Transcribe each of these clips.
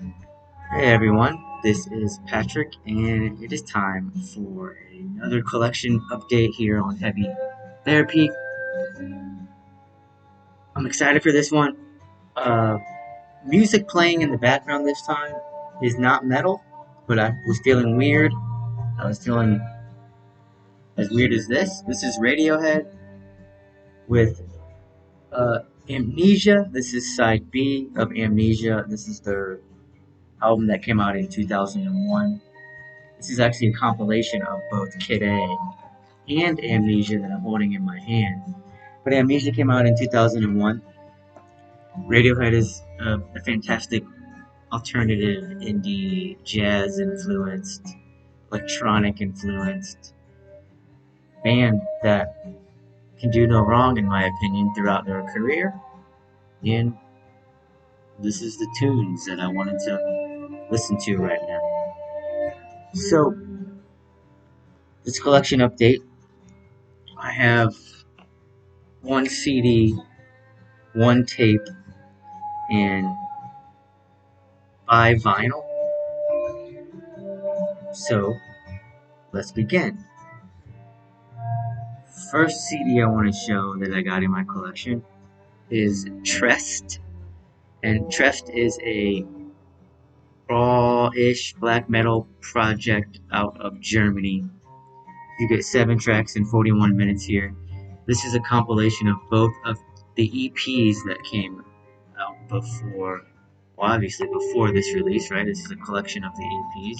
Hey everyone, this is Patrick, and it is time for another collection update here on Heavy Therapy. I'm excited for this one. Uh, Music playing in the background this time is not metal, but I was feeling weird. I was feeling as weird as this. This is Radiohead with uh, Amnesia. This is side B of Amnesia. This is their album that came out in 2001. This is actually a compilation of both Kid A and Amnesia that I'm holding in my hand. But Amnesia came out in 2001. Radiohead is a fantastic alternative indie, jazz influenced, electronic influenced band that can do no wrong, in my opinion, throughout their career. And this is the tunes that I wanted to listen to right now. So, this collection update, I have one CD, one tape, and five vinyl. So, let's begin. First CD I want to show that I got in my collection is Trest. And Trest is a raw-ish black metal project out of Germany. You get 7 tracks in 41 minutes here. This is a compilation of both of the EPs that came out before, well, obviously before this release, right? This is a collection of the EPs.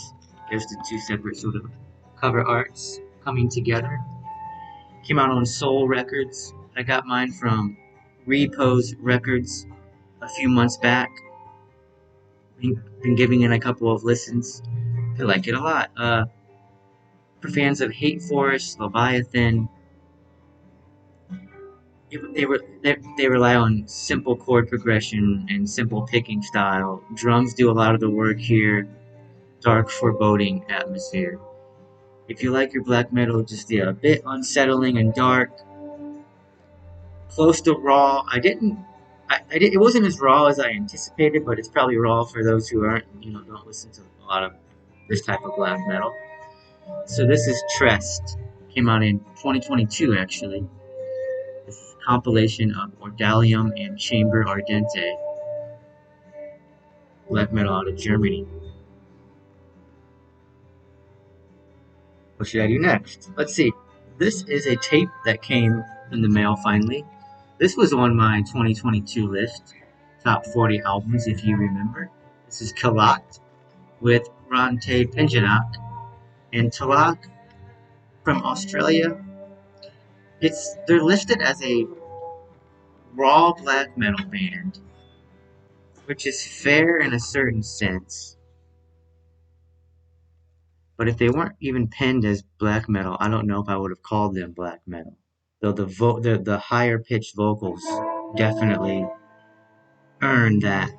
There's the two separate sort of cover arts coming together. Came out on Soul Records. I got mine from Repose Records a few months back. Been giving it a couple of listens. I like it a lot. For fans of Hate Forest, Leviathan, they rely on simple chord progression and simple picking style. Drums do a lot of the work here. Dark, foreboding atmosphere. If you like your black metal, just a bit unsettling and dark, close to raw. It wasn't as raw as I anticipated, but it's probably raw for those who aren't, don't listen to a lot of this type of black metal. So this is Trest. Came out in 2022, actually. This is a compilation of Ordalium and Chamber Ardente, black metal out of Germany. What should I do next? Let's see. This is a tape that came in the mail finally. This was on my 2022 list, top 40 albums, if you remember. This is Kalat with Rante Pinjanak. And Talak from Australia, they're listed as a raw black metal band, which is fair in a certain sense. But if they weren't even penned as black metal, I don't know if I would have called them black metal. Though the higher pitched vocals definitely earn that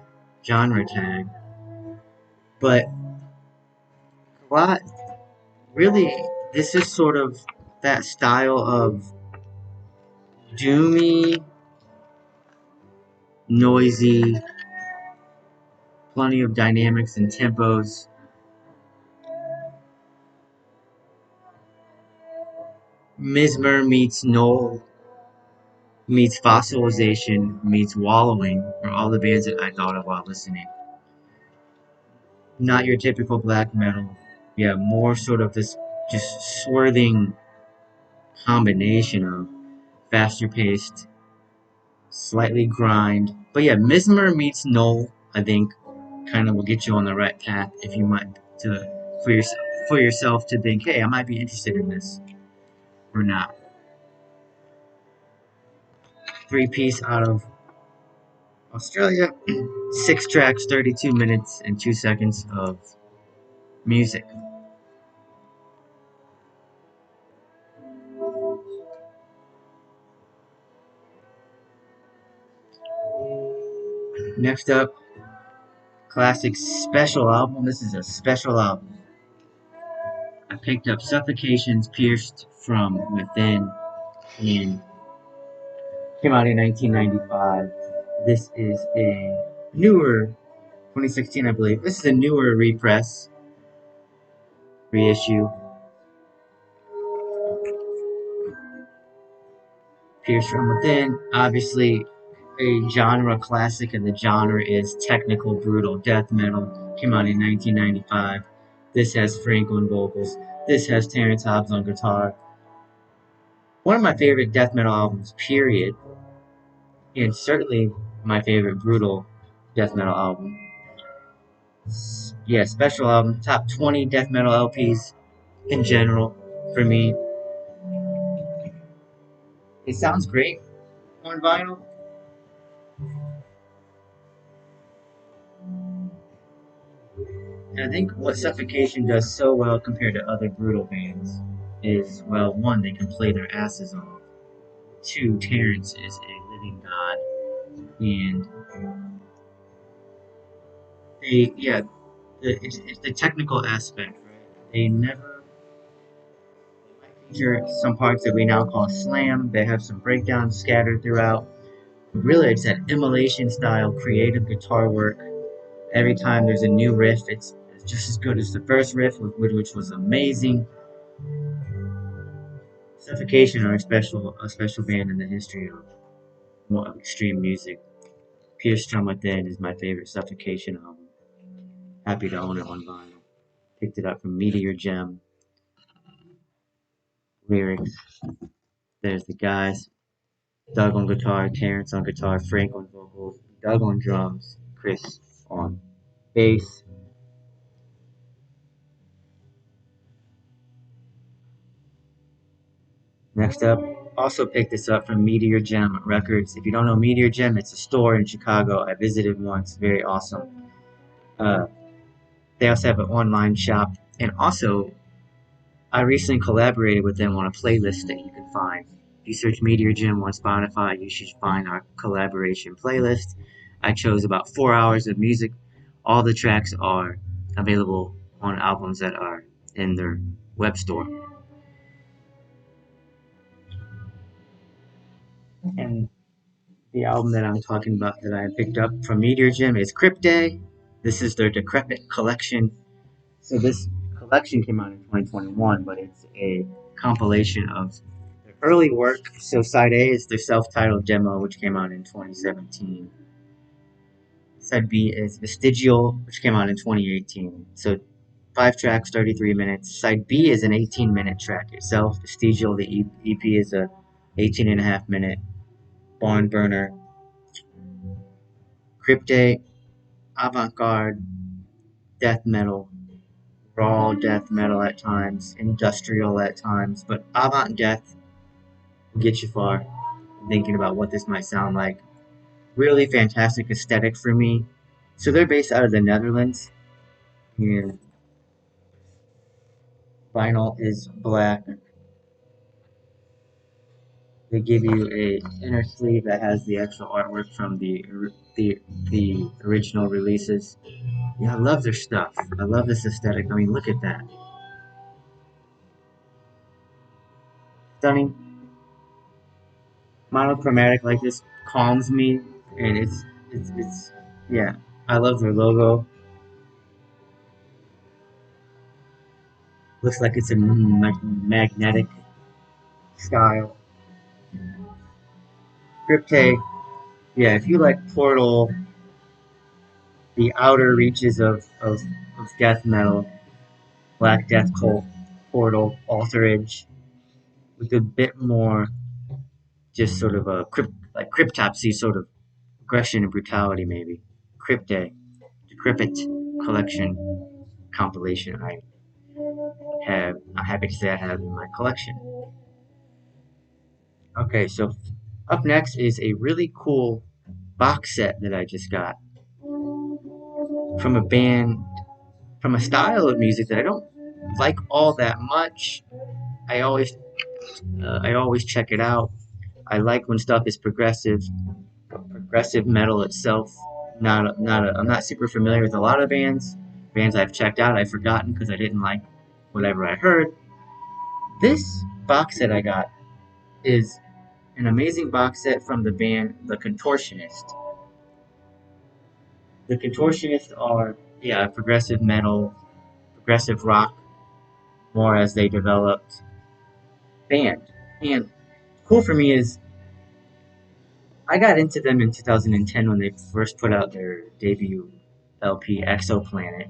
genre tag. But a lot really, this is sort of that style of doomy, noisy, plenty of dynamics and tempos. Mismer meets Knoll meets Fossilization meets Wallowing are all the bands that I thought of while listening. Not your typical black metal. Yeah, more sort of this just swirling combination of faster paced, slightly grind. But yeah, Mismer meets Knoll, I think, kind of will get you on the right path if you might for yourself to think, hey, I might be interested in this or not. 3-piece out of Australia, 6 tracks, 32 minutes and 2 seconds of music. Next up, classic special album. This is a special album. I picked up Suffocations Pierced from Within and came out in 1995. This is a newer 2016, I believe. This is a newer repress, reissue. Pierce from Within, obviously a genre classic, and the genre is technical, brutal death metal. Came out in 1995. This has Frank on vocals. This has Terrence Hobbs on guitar. One of my favorite death metal albums, period, and certainly my favorite brutal death metal album. Yeah, special album, top 20 death metal LPs in general for me. It sounds great on vinyl. And I think what Suffocation does so well compared to other brutal bands is, well, one, they can play their asses off. Two, Terrence is a living god. And yeah, it's the technical aspect, right? They never feature some parts that we now call slam. They have some breakdowns scattered throughout. Really, it's that immolation style, creative guitar work. Every time there's a new riff, it's just as good as the first riff, which was amazing. Suffocation are a special band in the history of extreme music. Pierce From Within is my favorite Suffocation album. Happy to own it on vinyl. Picked it up from Meteor Gem. Lyrics. There's the guys. Doug on guitar, Terrence on guitar, Frank on vocals, Doug on drums, Chris on bass. Next up, also picked this up from Meteor Gem Records. If you don't know Meteor Gem, it's a store in Chicago. I visited once. Very awesome. Uh, they also have an online shop. And also, I recently collaborated with them on a playlist that you can find. If you search Meteor Gym on Spotify, you should find our collaboration playlist. I chose about 4 hours of music. All the tracks are available on albums that are in their web store. And the album that I'm talking about that I picked up from Meteor Gym is Cryptday. This is their Decrepit collection. So this collection came out in 2021, but it's a compilation of their early work. So side A is their self-titled demo, which came out in 2017. Side B is Vestigial, which came out in 2018. So 5 tracks, 33 minutes. Side B is an 18-minute track itself. Vestigial, the EP, is a 18 and a half minute barn burner. Crypte, avant-garde, death metal, raw death metal at times, industrial at times, but avant death will get you far. Thinking about what this might sound like. Really fantastic aesthetic for me. So they're based out of the Netherlands, and vinyl is black. They give you a inner sleeve that has the actual artwork from the original releases. Yeah, I love their stuff. I love this aesthetic. I mean, look at that. Stunning. Monochromatic like this calms me, and it's yeah. I love their logo. Looks like it's a magnetic style. Crypte, yeah. If you like Portal, the outer reaches of death metal, Black Death Cult, Portal, Alterage, with a bit more just sort of a like cryptopsy sort of aggression and brutality, maybe. Crypte, Decrepit collection compilation. I'm happy to say I have in my collection. Okay, so up next is a really cool box set that I just got from a band, from a style of music that I don't like all that much. I always, I always check it out. I like when stuff is progressive, but progressive metal itself. I'm not super familiar with a lot of bands I've checked out. I've forgotten because I didn't like whatever I heard. This box set I got is an amazing box set from the band The Contortionist. The Contortionists are, yeah, progressive metal, progressive rock, more as they developed band. And cool for me is I got into them in 2010 when they first put out their debut LP, Exoplanet,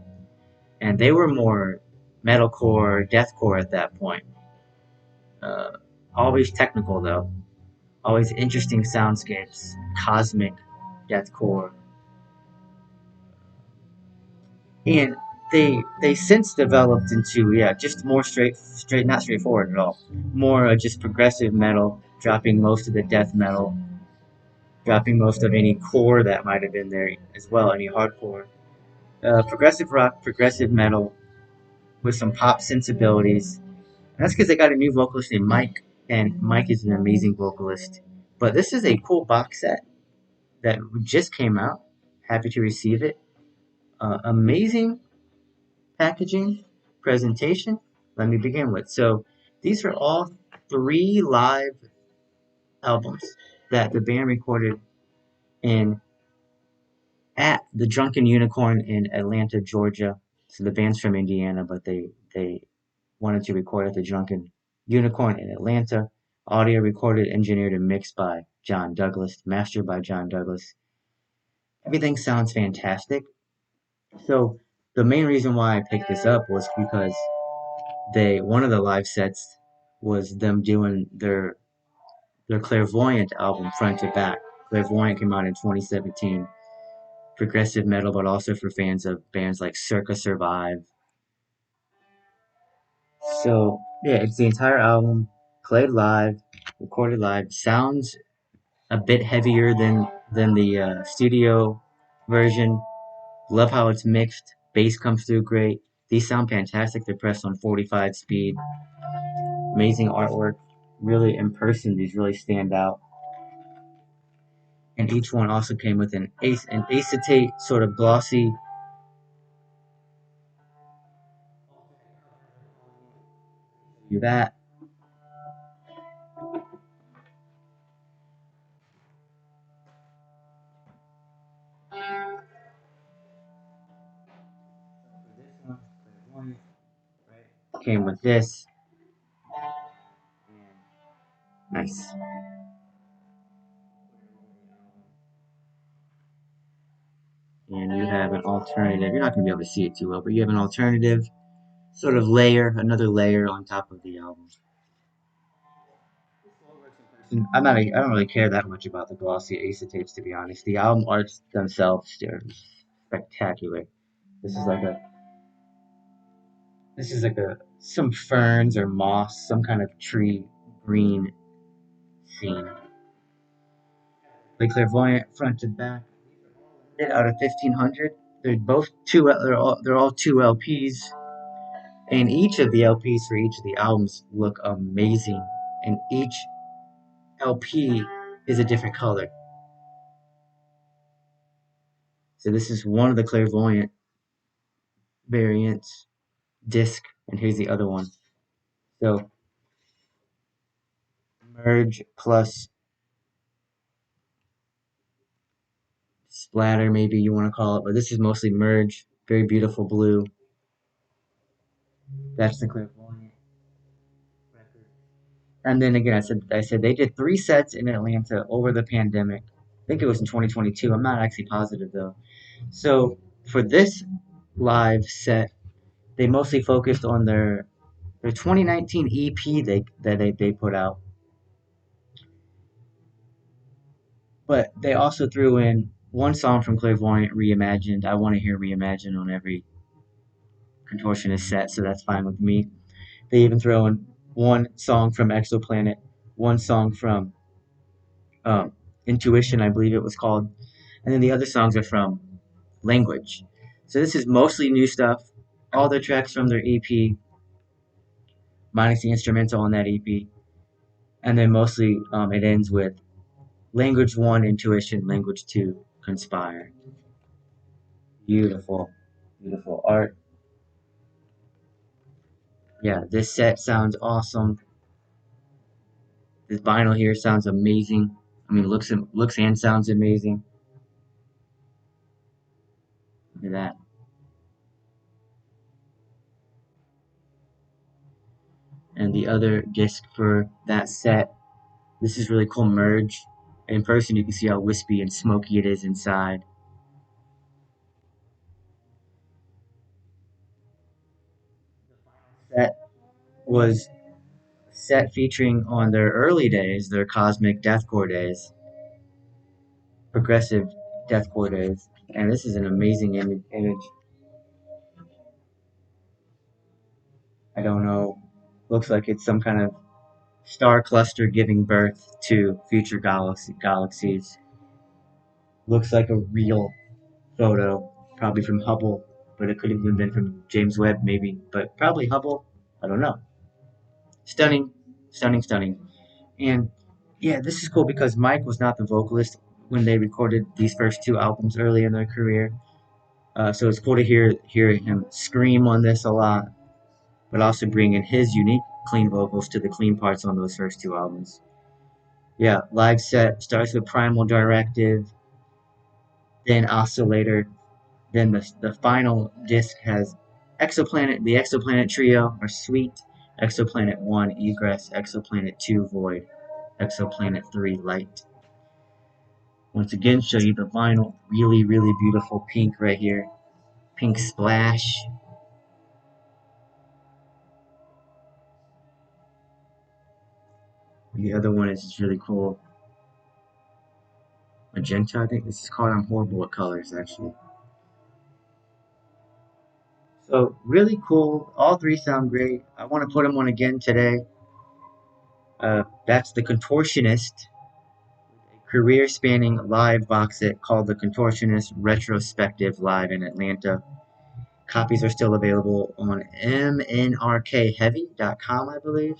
and they were more metalcore, deathcore at that point. Uh, Always technical though, always interesting soundscapes, cosmic deathcore, and they since developed into, yeah, just more straight not straightforward at all, more just progressive metal, dropping most of the death metal, dropping most of any core that might have been there as well, any hardcore. Progressive rock, progressive metal with some pop sensibilities. And that's because they got a new vocalist named Mike, and Mike is an amazing vocalist. But this is a cool box set that just came out. Happy to receive it. Amazing packaging, presentation. Let me begin with. So these are all three live albums that the band recorded in at the Drunken Unicorn in Atlanta, Georgia. So the band's from Indiana, but they wanted to record at the Drunken Unicorn in Atlanta. Audio recorded, engineered, and mixed by John Douglas, mastered by John Douglas. Everything sounds fantastic. So the main reason why I picked this up was because they one of the live sets was them doing their Clairvoyant album front to back. Clairvoyant came out in 2017. Progressive metal, but also for fans of bands like Circa Survive. So yeah, it's the entire album played live, recorded live. Sounds a bit heavier than the studio version. Love how it's mixed. Bass comes through great. These sound fantastic. They're pressed on 45 speed. Amazing artwork. Really in person, these really stand out. And each one also came with an acetate sort of glossy. Do that. Came with this. Nice. And you have an alternative. You're not going to be able to see it too well, but you have an alternative sort of layer, another layer on top of the album. I don't really care that much about the glossy acetates, to be honest. The album arts themselves are spectacular. This is like a this is like a some ferns or moss, some kind of tree green scene. The clairvoyant front to back. Out of 1,500, they're both two. They're all two LPs, and each of the LPs for each of the albums look amazing. And each LP is a different color. So this is one of the clairvoyant variants disc, and here's the other one. So merge plus splatter, maybe you want to call it, but this is mostly merge. Very beautiful blue. That's the clairvoyant record. And then again, I said they did three sets in Atlanta over the pandemic. I think it was in 2022. I'm not actually positive though. So for this live set, they mostly focused on their 2019 EP they put out, but they also threw in one song from Clairvoyant, Reimagined. I want to hear Reimagined on every Contortionist set, so that's fine with me. They even throw in one song from Exoplanet, one song from Intuition, I believe it was called, and then the other songs are from Language. So this is mostly new stuff. All the tracks from their EP, minus the instrumental on that EP, and then mostly it ends with Language 1, Intuition, Language 2, Conspire. Beautiful, beautiful art. Yeah, this set sounds awesome. This vinyl here sounds amazing. I mean, looks and sounds amazing. Look at that. And the other disc for that set, this is really cool merge. In person, you can see how wispy and smoky it is inside. Set was set featuring on their early days, their cosmic deathcore days, progressive deathcore days. And this is an amazing image. I don't know. Looks like it's some kind of star cluster giving birth to future galaxies. Looks like a real photo, probably from Hubble, but it could have even been from James Webb, maybe, but probably Hubble. I don't know. Stunning, stunning, stunning. And yeah, this is cool because Mike was not the vocalist when they recorded these first two albums early in their career. So it's cool to hear him scream on this a lot, but also bring in his unique clean vocals to the clean parts on those first two albums. Yeah, live set starts with Primal Directive, then Oscillator, then the final disc has Exoplanet, the Exoplanet Trio, or Suite, Exoplanet 1, Egress, Exoplanet 2, Void, Exoplanet 3, Light. Once again, show you the vinyl. Really, really beautiful pink right here. Pink splash. The other one is just really cool. Magenta, I think this is called. I'm horrible at colors, actually. So, really cool. All three sound great. I want to put them on again today. That's the Contortionist, a career-spanning live box set called the Contortionist Retrospective Live in Atlanta. Copies are still available on mnrkheavy.com, I believe.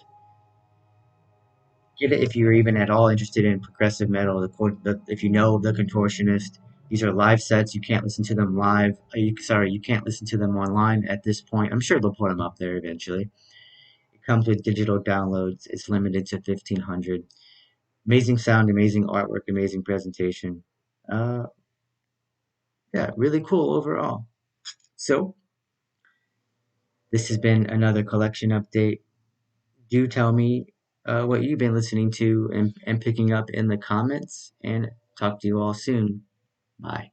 Get it if you're even at all interested in progressive metal. If you know the Contortionist, these are live sets. You can't listen to them live. You can't listen to them online at this point. I'm sure they'll put them up there eventually. It comes with digital downloads. It's limited to 1,500. Amazing sound, amazing artwork, amazing presentation. Uh, yeah, really cool overall. So this has been another collection update. Do tell me what you've been listening to and picking up in the comments, and talk to you all soon. Bye.